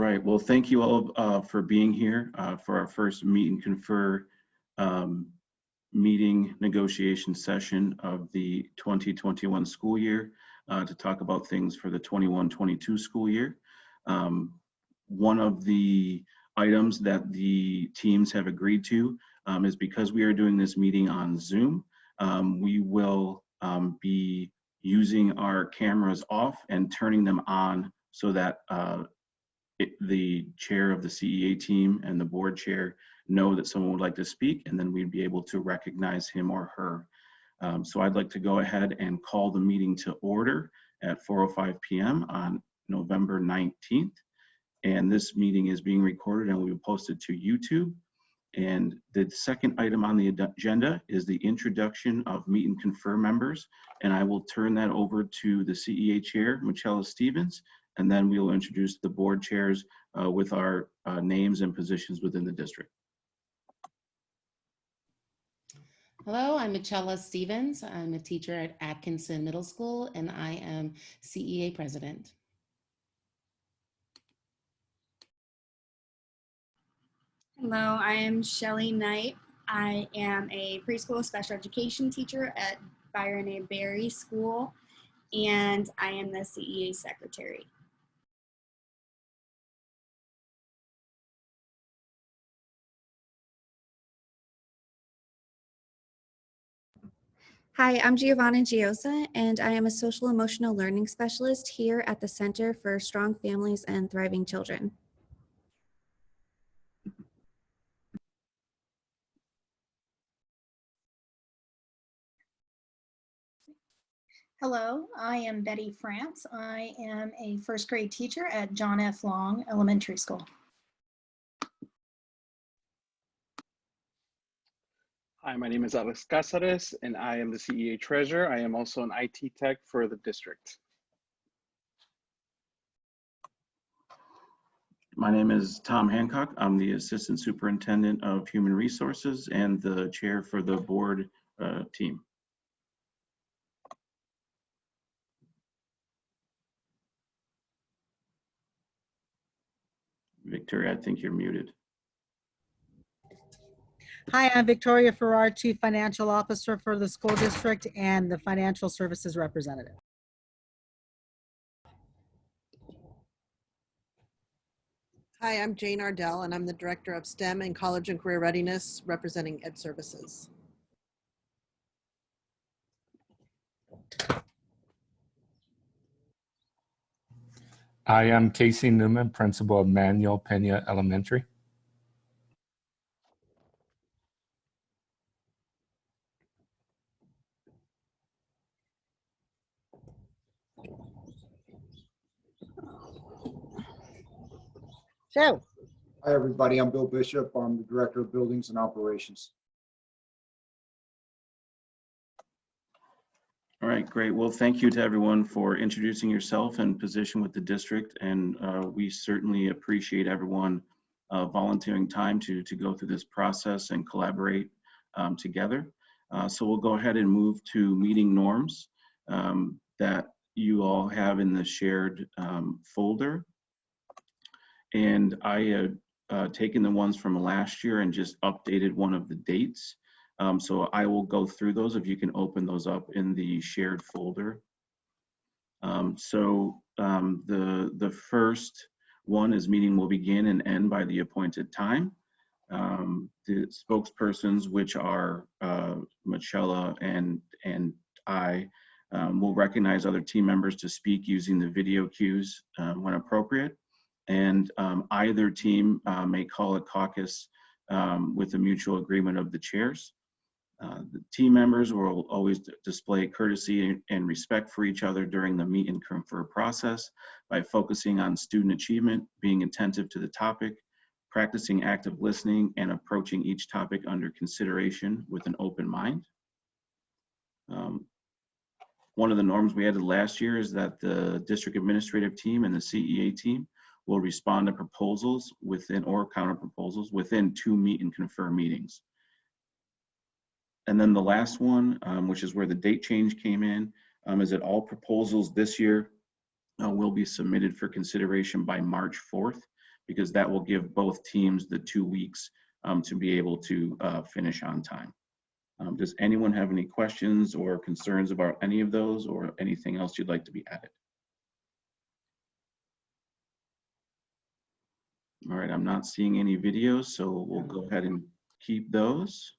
right. Well, thank you all for being here for our first Meet and Confer meeting negotiation session of the 2021 school year to talk about things for the 21-22 school year. One of the items that the teams have agreed to is because we are doing this meeting on Zoom, we will be using our cameras off and turning them on so that the chair of the CEA team and the board chair know that someone would like to speak, and then we'd be able to recognize him or her. So I'd like to go ahead and call the meeting to order at 4:05 p.m. on November 19th. And this meeting is being recorded and we will post it to YouTube. And the second item on the agenda is the introduction of Meet and Confer members. And I will turn that over to the CEA chair, Michela Stevens, and then we will introduce the board chairs with our names and positions within the district. Hello, I'm Michela Stevens. I'm a teacher at Atkinson Middle School, and I am CEA president. Hello, I am Shelly Knight. I am a preschool special education teacher at Byron A. Berry School, and I am the CEA secretary. Hi, I'm Giovanna Giosa, and I am a social emotional learning specialist here at the Center for Strong Families and Thriving Children. Hello, I am Betty France. I am a first grade teacher at John F. Long Elementary School. Hi, my name is Alex Cáceres, and I am the CEA treasurer. I am also an IT tech for the district. My name is Tom Hancock. I'm the assistant superintendent of human resources and the chair for the board team. Victoria, I think you're muted. Hi, I'm Victoria Farrar, Chief Financial Officer for the school district and the financial services representative. Hi, I'm Jane Ardell, and I'm the Director of STEM and College and Career Readiness, representing Ed Services. I am Casey Newman, Principal of Manuel Pena Elementary. So, hi, everybody. I'm Bill Bishop. I'm the Director of Buildings and Operations. All right, great. Well, thank you to everyone for introducing yourself and position with the district. And we certainly appreciate everyone volunteering time to go through this process and collaborate together. So we'll go ahead and move to meeting norms that you all have in the shared folder. And I had taken the ones from last year and just updated one of the dates. So I will go through those if you can open those up in the shared folder. The first one is meeting will begin and end by the appointed time. The spokespersons, which are Michela and I, will recognize other team members to speak using the video cues when appropriate. And either team may call a caucus with a mutual agreement of the chairs. The team members will always display courtesy and respect for each other during the meet and confer process by focusing on student achievement, being attentive to the topic, practicing active listening, and approaching each topic under consideration with an open mind. One of the norms we added last year is that the district administrative team and the CEA team will respond to proposals within or counter proposals within 2 meet and confer meetings. And then the last one, which is where the date change came in, is that all proposals this year will be submitted for consideration by March 4th, because that will give both teams the 2 weeks to be able to finish on time. Does anyone have any questions or concerns about any of those or anything else you'd like to be added? All right, I'm not seeing any videos, so we'll go ahead and keep those.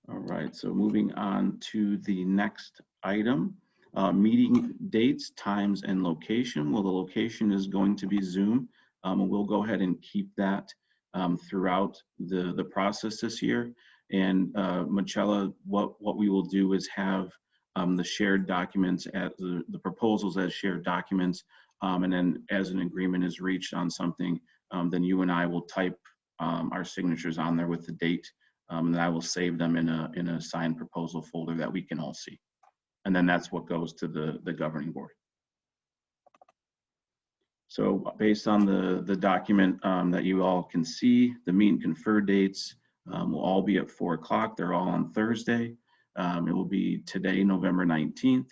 All right, so moving on to the next item, meeting dates, times, and location. Well, the location is going to be Zoom, and we'll go ahead and keep that throughout the process this year. And Michela, what we will do is have the shared documents at the proposals as shared documents, and then as an agreement is reached on something, then you and I will type our signatures on there with the date. And then I will save them in a signed proposal folder that we can all see. And then that's what goes to the governing board. So based on the document that you all can see, the meet and confer dates will all be at 4 o'clock. They're all on Thursday. It will be today, November 19th,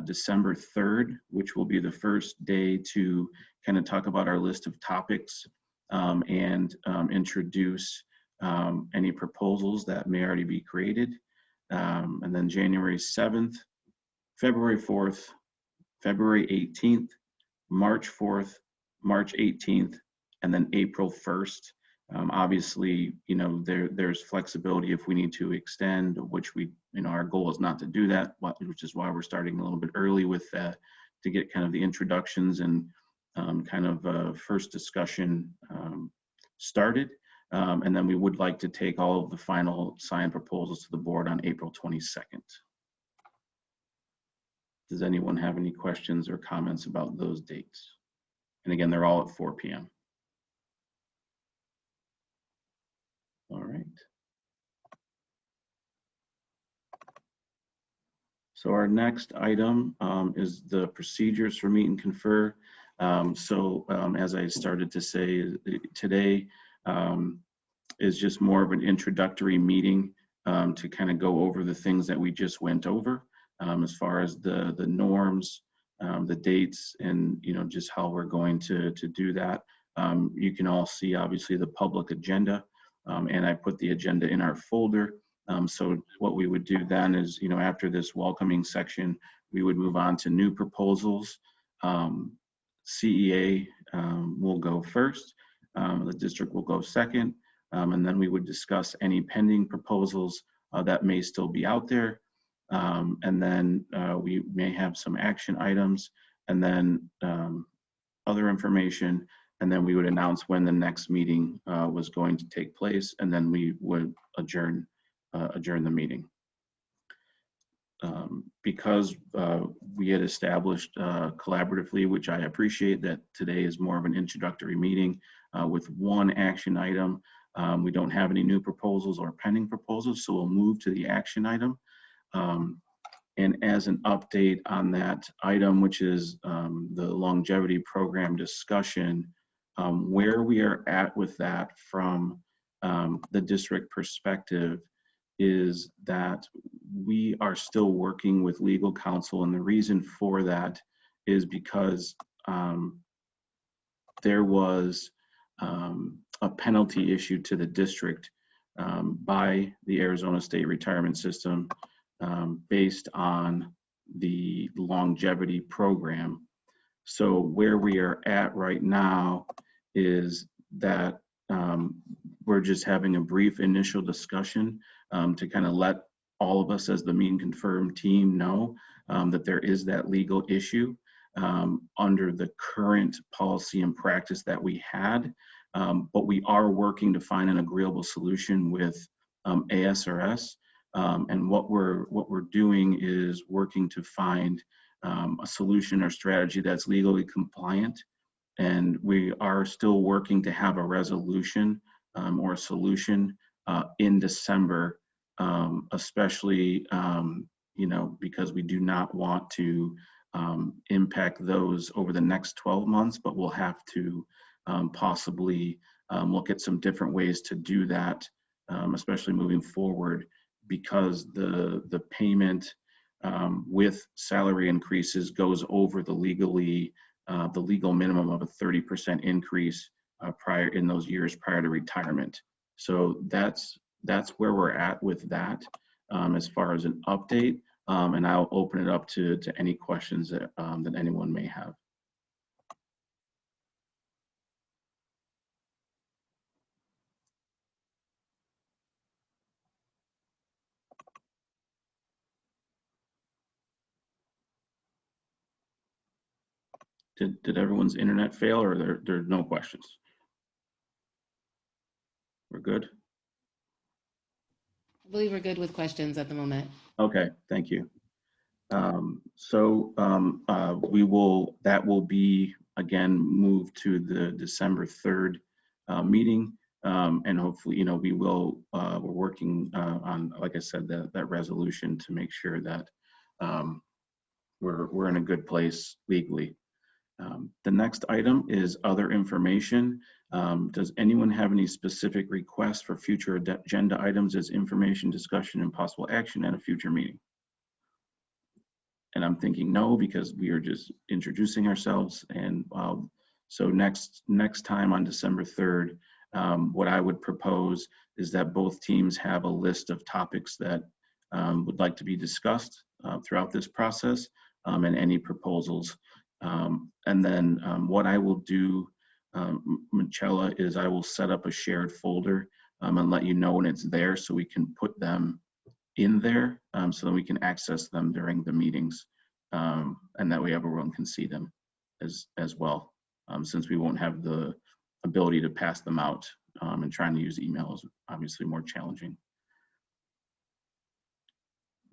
December 3rd, which will be the first day to kind of talk about our list of topics and introduce any proposals that may already be created. And then January 7th, February 4th, February 18th, March 4th, March 18th, and then April 1st. Obviously, you know, there's flexibility if we need to extend, which we, you know, our goal is not to do that, which is why we're starting a little bit early with that to get kind of the introductions and kind of first discussion started. And then we would like to take all of the final signed proposals to the board on April 22nd. Does anyone have any questions or comments about those dates? And again, they're all at 4 p.m. All right. So our next item is the procedures for meet and confer. As I started to say, today is just more of an introductory meeting to kind of go over the things that we just went over as far as the norms, the dates, and just how we're going to do that. You can all see obviously the public agenda, and I put the agenda in our folder. So what we would do then is, after this welcoming section, we would move on to new proposals. CEA will go first, the district will go second, and then we would discuss any pending proposals that may still be out there. And then we may have some action items, and then other information, and then we would announce when the next meeting was going to take place, and then we would adjourn the meeting. Because we had established collaboratively, which I appreciate, that today is more of an introductory meeting with one action item. We don't have any new proposals or pending proposals, so we'll move to the action item. And as an update on that item, which is the longevity program discussion, where we are at with that from the district perspective is that we are still working with legal counsel, and the reason for that is because there was a penalty issued to the district by the Arizona State Retirement System based on the longevity program. So where we are at right now is that we're just having a brief initial discussion to kind of let all of us as the meet and confirm team know that there is that legal issue under the current policy and practice that we had. But we are working to find an agreeable solution with ASRS. And what we're doing is working to find a solution or strategy that's legally compliant. And we are still working to have a resolution or a solution in December, especially because we do not want to impact those over the next 12 months, but we'll have to possibly look at some different ways to do that, especially moving forward because the payment with salary increases goes over the legal minimum of a 30% increase prior in those years prior to retirement. So that's where we're at with that as far as an update. And I'll open it up to any questions that anyone may have. Did everyone's internet fail, or there are no questions? We're good? I believe we're good with questions at the moment. Okay, thank you. That will be again moved to the December 3rd meeting, and hopefully, we're working on, like I said, that resolution to make sure that we're in a good place legally. The next item is other information. Does anyone have any specific requests for future agenda items as information, discussion, and possible action at a future meeting? And I'm thinking no, because we are just introducing ourselves. And so next time on December 3rd, what I would propose is that both teams have a list of topics that would like to be discussed throughout this process, and any proposals. And then what I will do, Michela, is I will set up a shared folder and let you know when it's there, so we can put them in there, so that we can access them during the meetings, and that way everyone can see them as well, since we won't have the ability to pass them out, and trying to use email is obviously more challenging.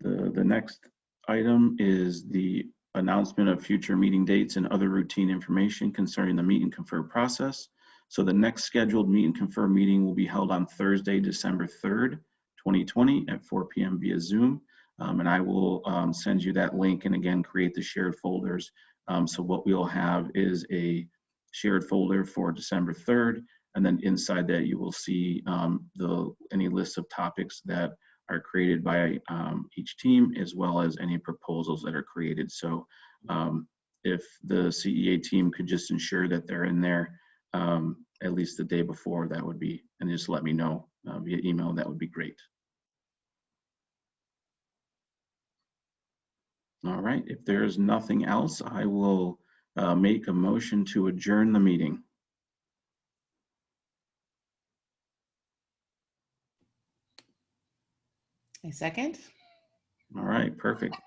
The next item is the announcement of future meeting dates and other routine information concerning the meet and confer process. So the next scheduled meet and confer meeting will be held on Thursday, December 3rd, 2020 at 4 p.m. via Zoom. And I will send you that link, and again, create the shared folders. So what we'll have is a shared folder for December 3rd, and then inside that you will see any list of topics that are created by each team, as well as any proposals that are created. So if the CEA team could just ensure that they're in there at least the day before, that would be, and just let me know via email, that would be great. All right, if there's nothing else, I will make a motion to adjourn the meeting. A second? All right, perfect.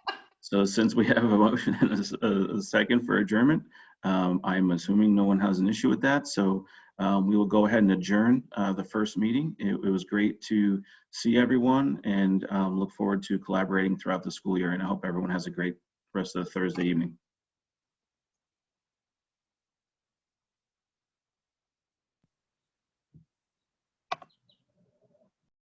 So since we have a motion and a second for adjournment, I'm assuming no one has an issue with that. So we will go ahead and adjourn the first meeting. It was great to see everyone, and look forward to collaborating throughout the school year. And I hope everyone has a great rest of the Thursday evening.